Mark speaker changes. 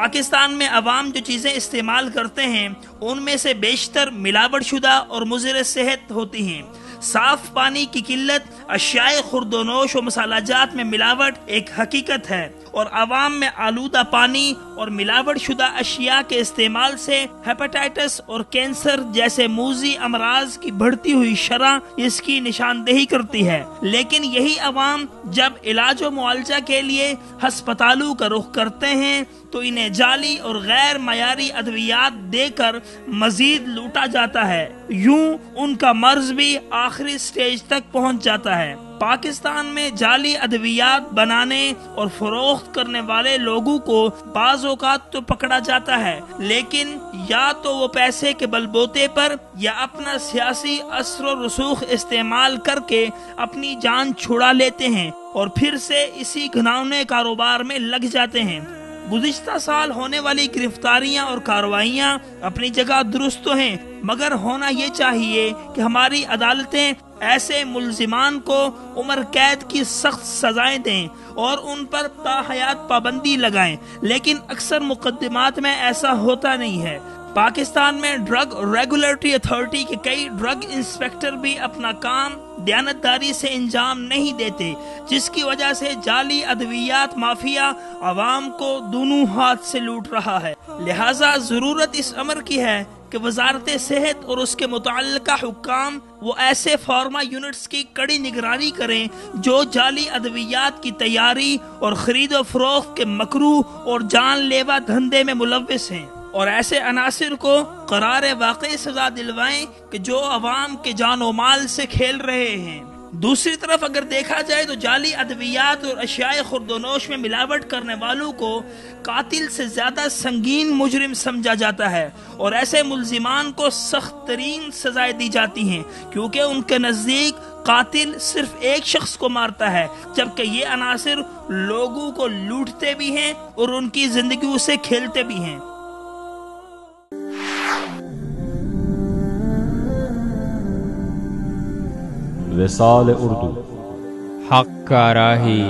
Speaker 1: پاکستان میں عوام جو چیزیں استعمال کرتے ہیں ان میں سے بیشتر ملاوٹ شدہ اور مضر صحت ہوتی ہیں۔ صاف پانی کی قلت، اشیاء خوردونوش و مسالہ جات میں ملاوٹ ایک حقیقت ہے، اور عوام میں آلودہ پانی اور ملاوٹ شدہ اشیاء کے استعمال سے ہیپاٹائٹس اور کینسر جیسے موذی امراض کی بڑھتی ہوئی شرح اس کی نشاندہی کرتی ہے۔ لیکن یہی عوام جب علاج و معالجہ کے لیے ہسپتالوں کا رخ کرتے ہیں تو انہیں جعلی اور غیر معیاری ادویات دے کر مزید لوٹا جاتا ہے، یوں ان کا مرض بھی آخری سٹیج تک پہنچ جاتا ہے۔ پاکستان میں جعلی ادویات بنانے اور فروخت کرنے والے لوگوں کو بعض اوقات تو پکڑا جاتا ہے، لیکن یا تو وہ پیسے کے بل بوتے پر یا اپنا سیاسی اثر و رسوخ استعمال کر کے اپنی جان چھڑا لیتے ہیں اور پھر سے اسی گھناؤنے کاروبار میں لگ جاتے ہیں۔ گزشتہ سال ہونے والی گرفتاریاں اور کارروائیاں اپنی جگہ درست تو ہیں، مگر ہونا یہ چاہیے کہ ہماری عدالتیں ایسے ملزمان کو عمر قید کی سخت سزائیں دیں اور ان پر تا حیات پابندی لگائیں، لیکن اکثر مقدمات میں ایسا ہوتا نہیں ہے۔ پاکستان میں ڈرگ ریگولیٹری اتھارٹی کے کئی ڈرگ انسپیکٹر بھی اپنا کام دیانتداری سے انجام نہیں دیتے، جس کی وجہ سے جعلی ادویات مافیا عوام کو دونوں ہاتھ سے لوٹ رہا ہے۔ لہٰذا ضرورت اس امر کی ہے کہ وزارت صحت اور اس کے متعلقہ حکام وہ ایسے فارما یونٹس کی کڑی نگرانی کریں جو جعلی ادویات کی تیاری اور خرید و فروخت کے مکروہ اور جان لیوا دھندے میں ملوث ہیں، اور ایسے عناصر کو قرار واقعی سزا دلوائیں کہ جو عوام کے جان و مال سے کھیل رہے ہیں۔ دوسری طرف اگر دیکھا جائے تو جعلی ادویات اور اشیاء خوردونوش میں ملاوٹ کرنے والوں کو قاتل سے زیادہ سنگین مجرم سمجھا جاتا ہے، اور ایسے ملزمان کو سخت ترین سزائیں دی جاتی ہیں، کیونکہ ان کے نزدیک قاتل صرف ایک شخص کو مارتا ہے، جبکہ یہ عناصر لوگوں کو لوٹتے بھی ہیں اور ان کی زندگیوں سے کھیلتے بھی ہیں۔
Speaker 2: وصال اردو،
Speaker 3: حق کا راہی